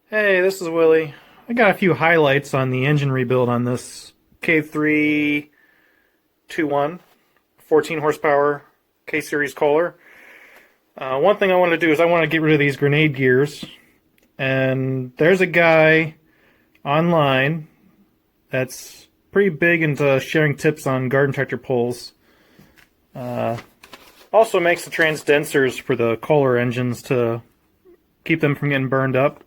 Hey, this is Willie. I got a few highlights on the engine rebuild on this K321 14 horsepower K-Series Kohler. One thing I want to do is I want to get rid of these grenade gears. And there's a guy online that's pretty big into sharing tips on garden tractor pulls. Also makes the transdensers for the Kohler engines to keep them from getting burned up.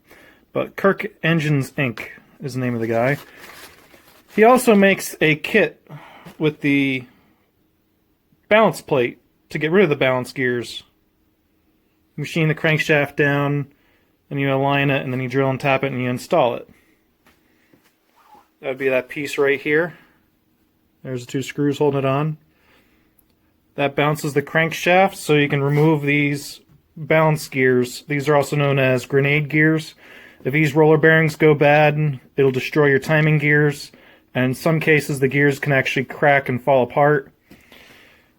But Kirk Engines Inc. is the name of the guy. He also makes a kit with the balance plate to get rid of the balance gears. You machine the crankshaft down, and you align it, and then you drill and tap it, and you install it. That would be that piece right here. There's the two screws holding it on. That bounces the crankshaft, so you can remove these balance gears. These are also known as grenade gears. If these roller bearings go bad, it'll destroy your timing gears, and in some cases the gears can actually crack and fall apart.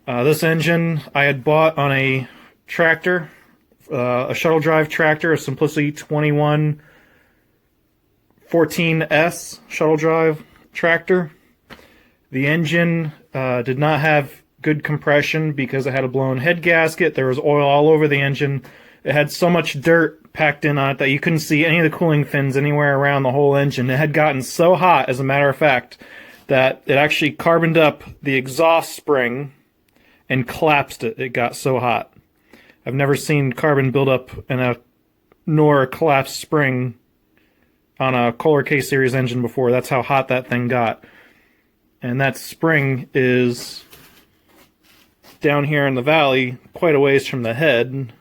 This engine I had bought on a tractor, a shuttle drive tractor, a Simplicity 21 14S shuttle drive tractor. The engine did not have good compression because it had a blown head gasket. There was oil all over the engine. It had so much dirt packed in on it that you couldn't see any of the cooling fins anywhere around the whole engine. It had gotten so hot, as a matter of fact, that it actually carboned up the exhaust spring and collapsed it. It got so hot. I've never seen carbon build up nor a collapsed spring on a Kohler K-Series engine before. That's how hot that thing got. And that spring is down here in the valley, quite a ways from the head.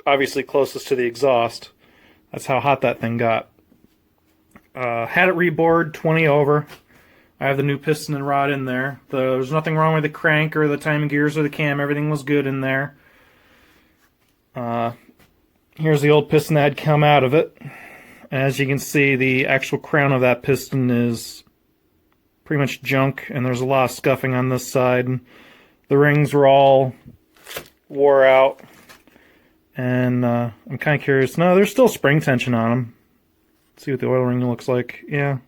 Obviously closest to the exhaust. That's how hot that thing got. Had it rebored 20 over. I have the new piston and rod in there. There's nothing wrong with the crank or the timing gears or the cam. Everything was good in there. Here's the old piston that had come out of it. As you can see, the actual crown of that piston is pretty much junk, and there's a lot of scuffing on this side. The rings were all wore out. And I'm kind of curious. No, there's still spring tension on them. Let's see what the oil ring looks like. Yeah.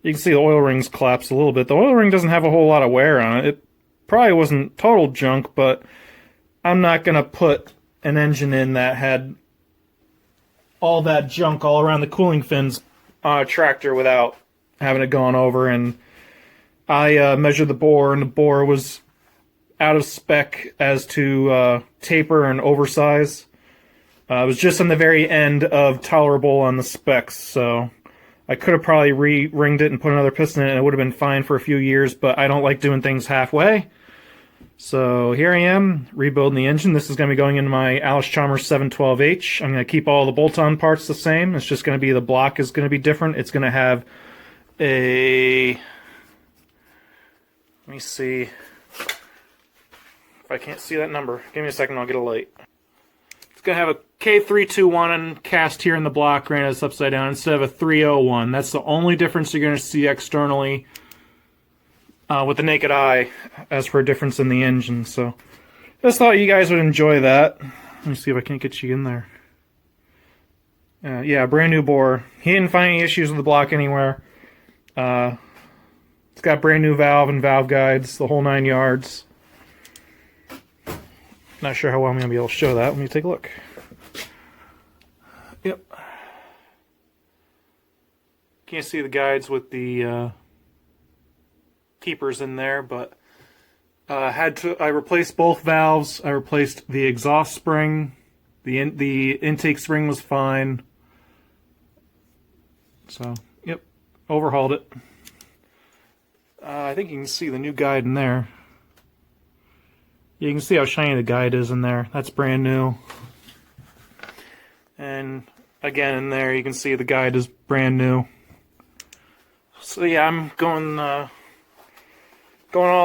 You can see the oil rings collapse a little bit. The oil ring doesn't have a whole lot of wear on it. It probably wasn't total junk, but I'm not going to put an engine in that had all that junk all around the cooling fins on a tractor without having it gone over. And I measured the bore, and the bore was out of spec as to taper and oversize. It was just on the very end of tolerable on the specs, so I could have probably re-ringed it and put another piston in it, and it would have been fine for a few years, but I don't like doing things halfway. So here I am, rebuilding the engine. This is going to be going into my Allis-Chalmers 712H. I'm going to keep all the bolt-on parts the same. It's just going to be the block is going to be different. It's going to have a... Let me see... If I can't see that number, give me a second, I'll get a light. It's going to have a K321 cast here in the block, granted it's upside down, instead of a 301. That's the only difference you're going to see externally with the naked eye as for a difference in the engine. So, just thought you guys would enjoy that. Let me see if I can't get you in there. Yeah, brand new bore. He didn't find any issues with the block anywhere. It's got brand new valve and valve guides, the whole 9 yards. Not sure how well I'm going to be able to show that. Let me take a look. Yep. Can't see the guides with the keepers in there, but I replaced both valves. I replaced the exhaust spring. The intake spring was fine. So, yep. Overhauled it. I think you can see the new guide in there. You can see how shiny the guide is in there. That's brand new. And again in there you can see the guide is brand new. So yeah, I'm going all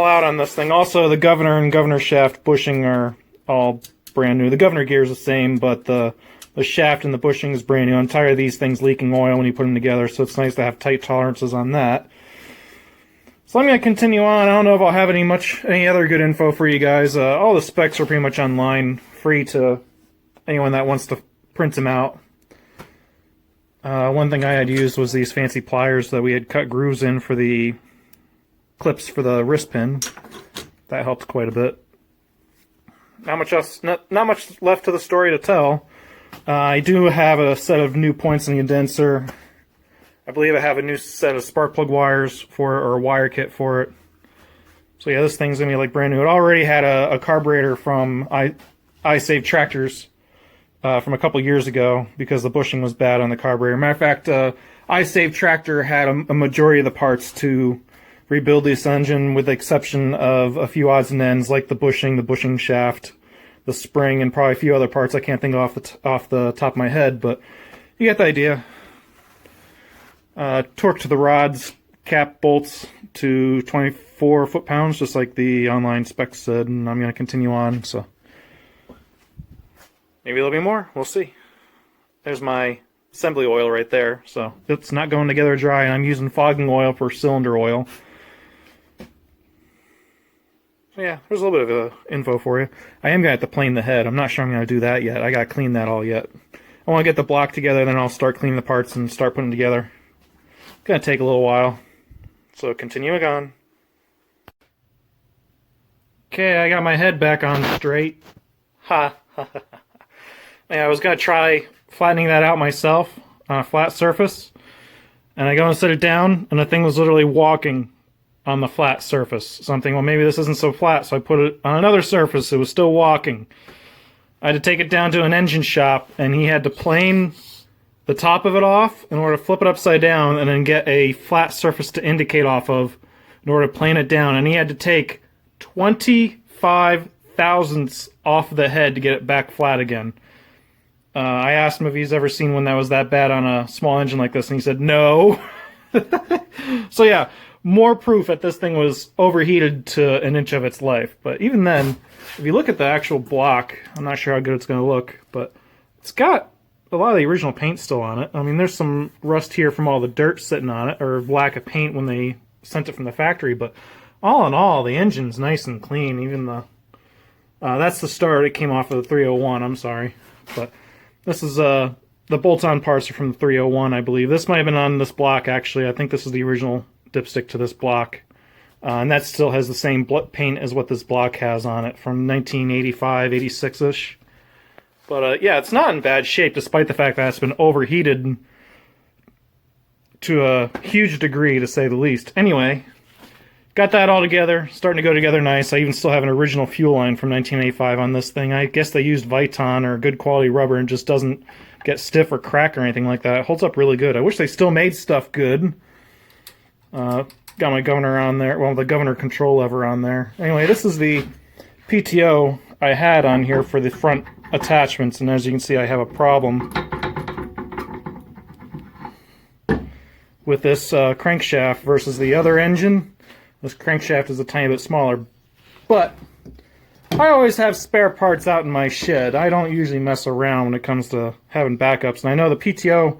out on this thing. Also the governor and governor shaft bushing are all brand new. The governor gear is the same, but the shaft and the bushing is brand new. I'm tired of these things leaking oil when you put them together, so it's nice to have tight tolerances on that. So I'm going to continue on. I don't know if I'll have any other good info for you guys. All the specs are pretty much online, free to anyone that wants to print them out. One thing I had used was these fancy pliers that we had cut grooves in for the clips for the wrist pin. That helped quite a bit. Not much left to the story to tell. I do have a set of new points in the condenser. I believe I have a new set of spark plug wires for it, or a wire kit for it. So yeah, this thing's gonna be like brand new. It already had a carburetor from I Save Tractors from a couple years ago because the bushing was bad on the carburetor. Matter of fact, I Save Tractor had a majority of the parts to rebuild this engine, with the exception of a few odds and ends like the bushing shaft, the spring, and probably a few other parts I can't think of off the top of my head, but you get the idea. Torque to the rods, cap bolts to 24 foot-pounds, just like the online specs said, and I'm going to continue on, so maybe there'll be more, we'll see. There's my assembly oil right there, so it's not going together dry, and I'm using fogging oil for cylinder oil. So yeah, there's a little bit of info for you. I am going to have to plane the head. I'm not sure I'm going to do that yet. I got to clean that all yet. I want to get the block together, then I'll start cleaning the parts and start putting them together. It's going to take a little while. So continuing on. Okay, I got my head back on straight. Ha! Yeah, I was going to try flattening that out myself on a flat surface. And I go and set it down, and the thing was literally walking on the flat surface. Something, well, maybe this isn't so flat, so I put it on another surface. It was still walking. I had to take it down to an engine shop, and he had to plane the top of it off in order to flip it upside down and then get a flat surface to indicate off of in order to plane it down. And he had to take 25 thousandths off the head to get it back flat again. I asked him if he's ever seen one that was that bad on a small engine like this, and he said no. So yeah, more proof that this thing was overheated to an inch of its life. But even then, if you look at the actual block, I'm not sure how good it's going to look, but it's got a lot of the original paint still on it. I mean, there's some rust here from all the dirt sitting on it, or lack of paint when they sent it from the factory, but all in all, the engine's nice and clean. Even the that's the start. It came off of the 301, I'm sorry. But this is the bolt-on parts are from the 301, I believe. This might have been on this block, actually. I think this is the original dipstick to this block. And that still has the same paint as what this block has on it from 1985, 86-ish. But yeah, it's not in bad shape, despite the fact that it's been overheated to a huge degree, to say the least. Anyway, got that all together, starting to go together nice. I even still have an original fuel line from 1985 on this thing. I guess they used Viton or good quality rubber and just doesn't get stiff or crack or anything like that. It holds up really good. I wish they still made stuff good. Got my governor on there, well, the governor control lever on there. Anyway, this is the PTO I had on here for the front attachments, and as you can see, I have a problem with this crankshaft versus the other engine. This crankshaft is a tiny bit smaller, but I always have spare parts out in my shed. I don't usually mess around when it comes to having backups, and I know the PTO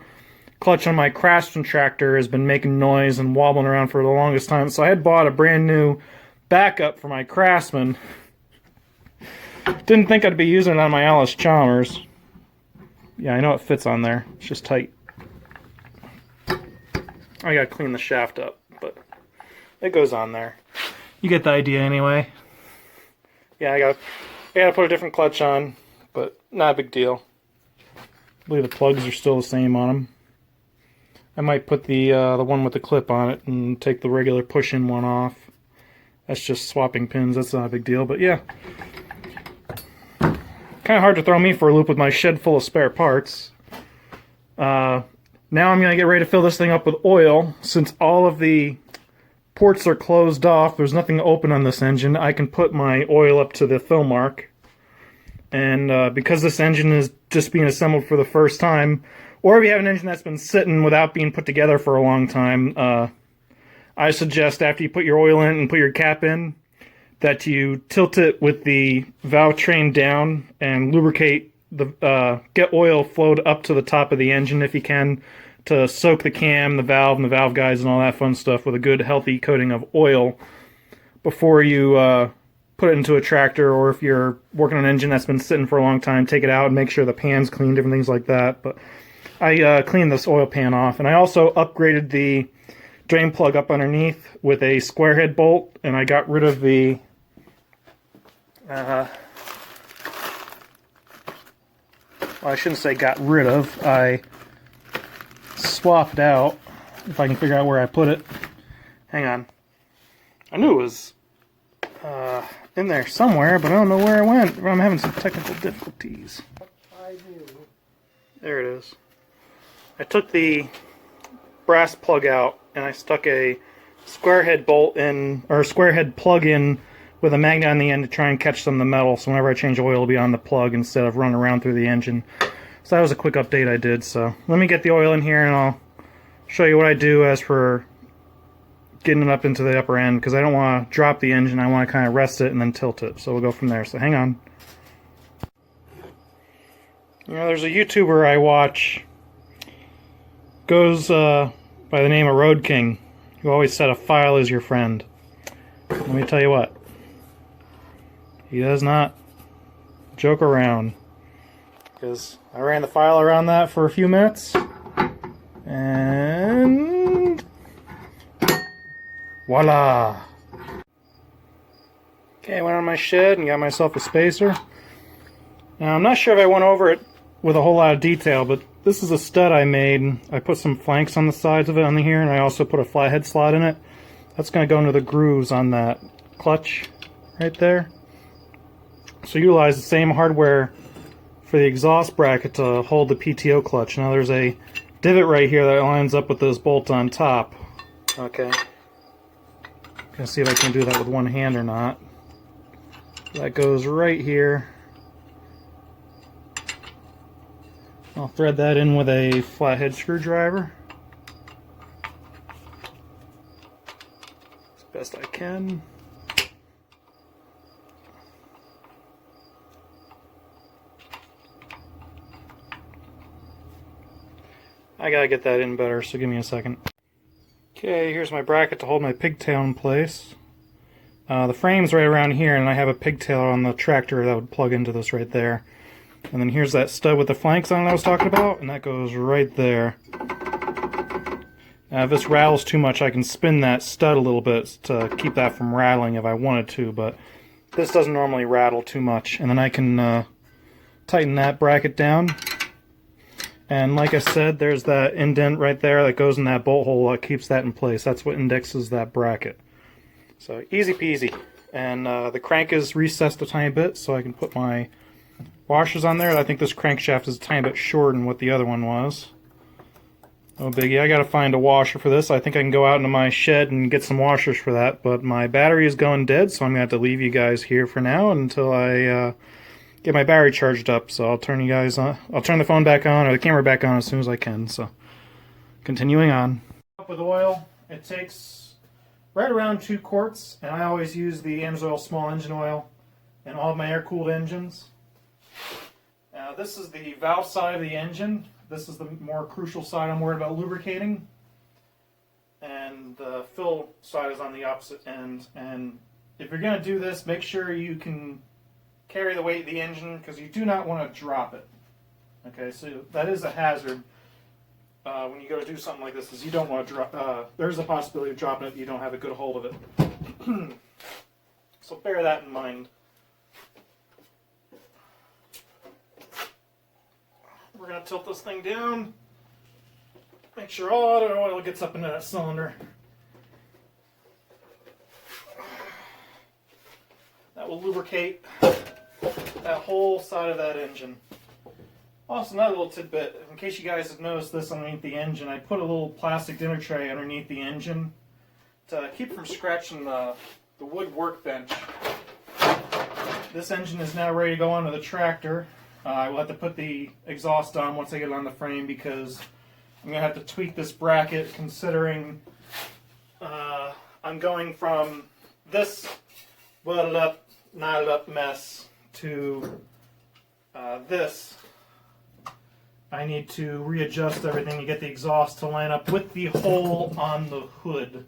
clutch on my Craftsman tractor has been making noise and wobbling around for the longest time, so I had bought a brand new backup for my Craftsman. Didn't think I'd be using it on my Alice Chalmers. Yeah, I know it fits on there. It's just tight. I gotta clean the shaft up, but it goes on there. You get the idea anyway. Yeah, I gotta put a different clutch on, but not a big deal. I believe the plugs are still the same on them. I might put the one with the clip on it and take the regular push-in one off. That's just swapping pins. That's not a big deal, but yeah. Kind of hard to throw me for a loop with my shed full of spare parts. Now I'm going to get ready to fill this thing up with oil. Since all of the ports are closed off, there's nothing open on this engine, I can put my oil up to the fill mark. And because this engine is just being assembled for the first time, or if you have an engine that's been sitting without being put together for a long time, I suggest after you put your oil in and put your cap in, that you tilt it with the valve train down and lubricate the get oil flowed up to the top of the engine if you can, to soak the cam, the valve, and the valve guides and all that fun stuff with a good healthy coating of oil before you put it into a tractor, or if you're working on an engine that's been sitting for a long time, take it out and make sure the pan's clean, different things like that. But I cleaned this oil pan off, and I also upgraded the drain plug up underneath with a square head bolt, and I got rid of the well, I shouldn't say got rid of, I swapped out, if I can figure out where I put it. Hang on. I knew it was in there somewhere, but I don't know where it went. I'm having some technical difficulties. There it is. I took the brass plug out and I stuck a square head bolt in, or square head plug in with a magnet on the end to try and catch some of the metal, so whenever I change oil it'll be on the plug instead of running around through the engine. So that was a quick update I did. So let me get the oil in here and I'll show you what I do as for getting it up into the upper end, because I don't want to drop the engine. I want to kind of rest it and then tilt it. So we'll go from there. So hang on. You know, there's a YouTuber I watch, goes by the name of Road King, who always said a file is your friend. Let me tell you what, he does not joke around, because I ran the file around that for a few minutes and voila. Okay, I went on my shed and got myself a spacer. Now I'm not sure if I went over it with a whole lot of detail, but this is a stud I made. I put some flanks on the sides of it on here, and I also put a flathead slot in it. That's going to go into the grooves on that clutch right there. So utilize the same hardware for the exhaust bracket to hold the PTO clutch. Now there's a divot right here that lines up with those bolts on top. Okay. Gonna see if I can do that with one hand or not. That goes right here. I'll thread that in with a flathead screwdriver as best I can. I gotta get that in better, so give me a second. Okay, here's my bracket to hold my pigtail in place. The frame's right around here, and I have a pigtail on the tractor that would plug into this right there. And then here's that stud with the flanks on it I was talking about, and that goes right there. Now if this rattles too much, I can spin that stud a little bit to keep that from rattling if I wanted to, but this doesn't normally rattle too much. And then I can tighten that bracket down. And like I said, there's that indent right there that goes in that bolt hole that keeps that in place. That's what indexes that bracket. So easy peasy. And the crank is recessed a tiny bit so I can put my washers on there. I think this crankshaft is a tiny bit shorter than what the other one was. No biggie. I gotta find a washer for this. I think I can go out into my shed and get some washers for that, but my battery is going dead, so I'm gonna have to leave you guys here for now until I get my battery charged up. So I'll turn you guys on. I'll turn the phone back on or the camera back on as soon as I can. So continuing on. Up with oil. It takes right around 2 quarts, and I always use the AMSOIL small engine oil in all of my air-cooled engines. Now this is the valve side of the engine. This is the more crucial side I'm worried about lubricating. And the fill side is on the opposite end. And if you're going to do this, make sure you can carry the weight of the engine, because you do not want to drop it. Okay, so that is a hazard when you go to do something like this, is you don't want to drop, there's a possibility of dropping it if you don't have a good hold of it. So bear that in mind. We're going to tilt this thing down, make sure all the oil gets up into that cylinder. That will lubricate that whole side of that engine. Also, another little tidbit, in case you guys have noticed this underneath the engine, I put a little plastic dinner tray underneath the engine to keep from scratching the wood workbench. This engine is now ready to go onto the tractor. I will have to put the exhaust on once I get it on the frame, because I'm going to have to tweak this bracket, considering I'm going from this welded up, knotted up mess to this. I need to readjust everything to get the exhaust to line up with the hole on the hood.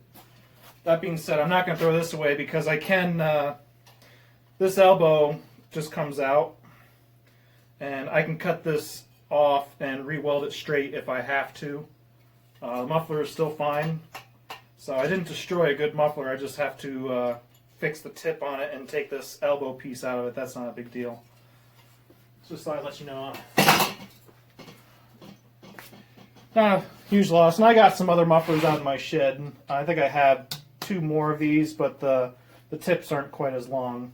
That being said, I'm not going to throw this away, because I can, this elbow just comes out, and I can cut this off and re-weld it straight if I have to. The muffler is still fine, so I didn't destroy a good muffler. I just have to fix the tip on it and take this elbow piece out of it. That's not a big deal. Just thought I'd let you know. Not a huge loss. And I got some other mufflers out in my shed. I think I have 2 more of these, but the tips aren't quite as long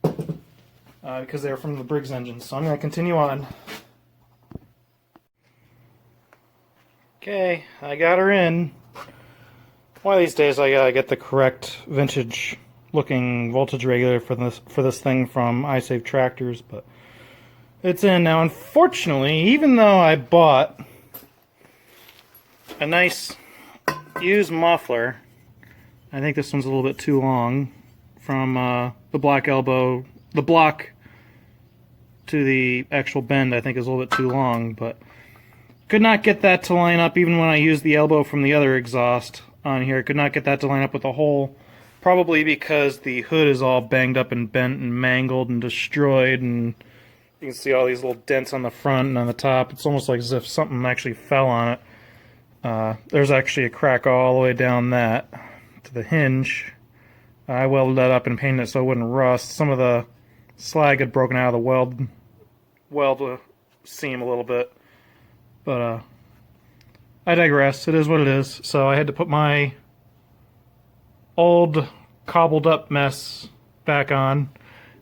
because they're from the Briggs engine. So I'm going to continue on. Okay, I got her in. One of these days I gotta get the correct vintage looking voltage regulator for this thing from iSave Tractors, but it's in now. Unfortunately, even though I bought a nice used muffler, I think this one's a little bit too long from the black elbow. The block to the actual bend I think is a little bit too long, but could not get that to line up even when I used the elbow from the other exhaust on here. Could not get that to line up with the hole, probably because the hood is all banged up and bent and mangled and destroyed, and you can see all these little dents on the front and on the top. It's almost like as if something actually fell on it. There's actually a crack all the way down that to the hinge. I welded that up and painted it so it wouldn't rust. Some of the slag had broken out of the weld seam a little bit. But I digress. It is what it is. So I had to put my old cobbled up mess back on,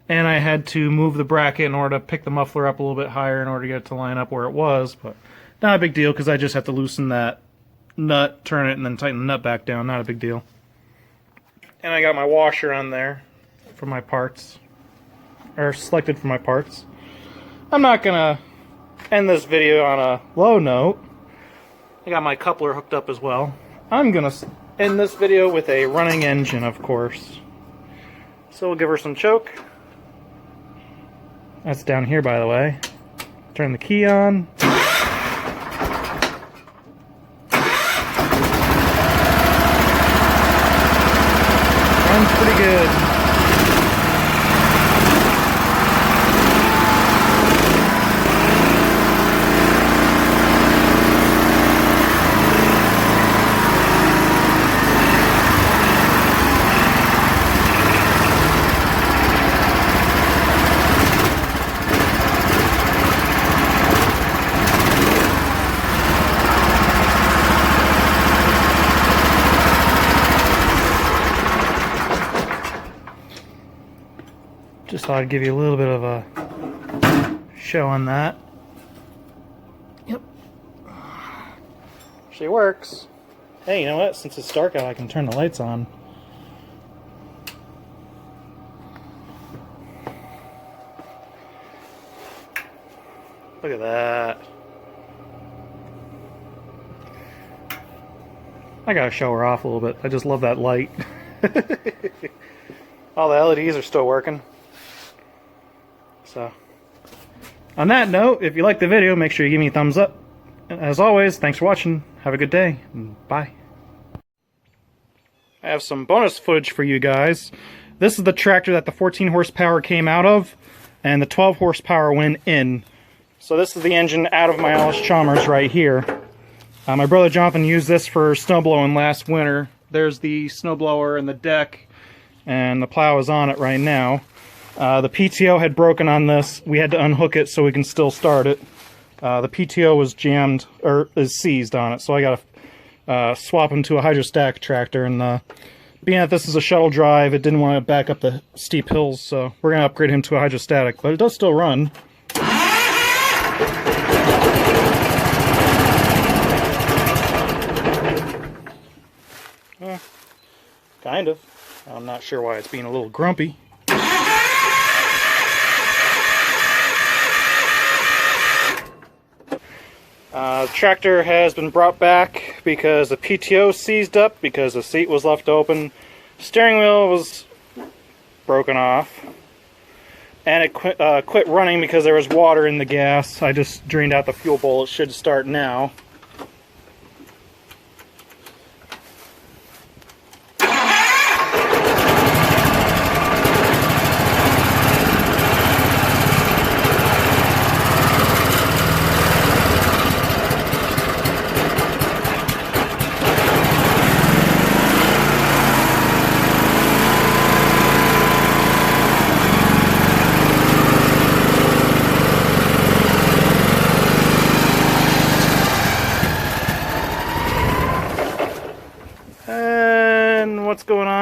and I had to move the bracket in order to pick the muffler up a little bit higher in order to get it to line up where it was. But not a big deal because I just have to loosen that nut, turn it, and then tighten the nut back down. Not a big deal. And I got my washer on there for my parts, or selected for my parts. I'm not gonna end this video on a low note. I got my coupler hooked up as well. I'm gonna end this video with a running engine, of course. So we'll give her some choke. That's down here, by the way. Turn the key on. Runs pretty good. Just thought I'd give you a little bit of a show on that. Yep. She works. Hey, you know what? Since it's dark out, I can turn the lights on. Look at that. I gotta show her off a little bit. I just love that light. All the LEDs are still working. So, on that note, if you liked the video, make sure you give me a thumbs up. And as always, thanks for watching. Have a good day, and bye. I have some bonus footage for you guys. This is the tractor that the 14 horsepower came out of, and the 12 horsepower went in. So this is the engine out of my Allis-Chalmers right here. My brother Jonathan used this for snowblowing last winter. There's the snowblower and the deck, and the plow is on it right now. The PTO had broken on this. We had to unhook it so we can still start it. The PTO was jammed, or is seized on it, so I gotta swap him to a hydrostatic tractor. And being that this is a shuttle drive, it didn't want to back up the steep hills, so we're gonna upgrade him to a hydrostatic, but it does still run. Kind of. I'm not sure why it's being a little grumpy. The tractor has been brought back because the PTO seized up because the seat was left open. Steering wheel was broken off. And it quit running because there was water in the gas. I just drained out the fuel bowl. It should start now.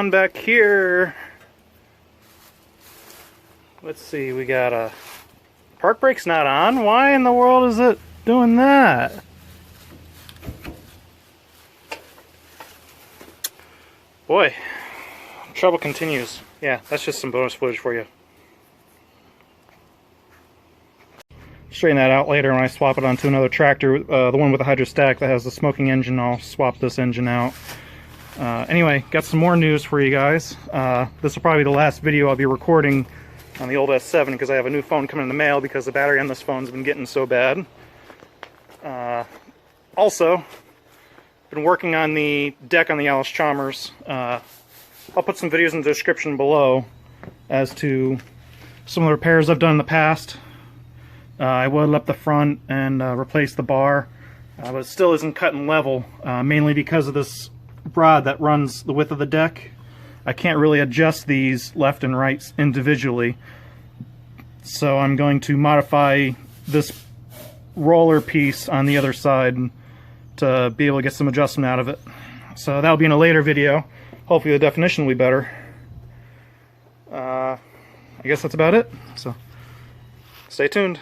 on back here. Let's see, we got a park brake's not on. Why in the world is it doing that? Boy, trouble continues. Yeah, that's just some bonus footage for you. Straighten that out later when I swap it onto another tractor. The one with the hydrostatic that has the smoking engine, I'll swap this engine out. Anyway, got some more news for you guys. This will probably be the last video I'll be recording on the old S7 because I have a new phone coming in the mail because the battery on this phone's been getting so bad. Also, been working on the deck on the Alice Chalmers. I'll put some videos in the description below as to some of the repairs I've done in the past. I welded up the front and replaced the bar, but it still isn't cutting level, mainly because of this rod that runs the width of the deck. I can't really adjust these left and right individually, so I'm going to modify this roller piece on the other side to be able to get some adjustment out of it. So that'll be in a later video. Hopefully the definition will be better. I guess that's about it, so stay tuned.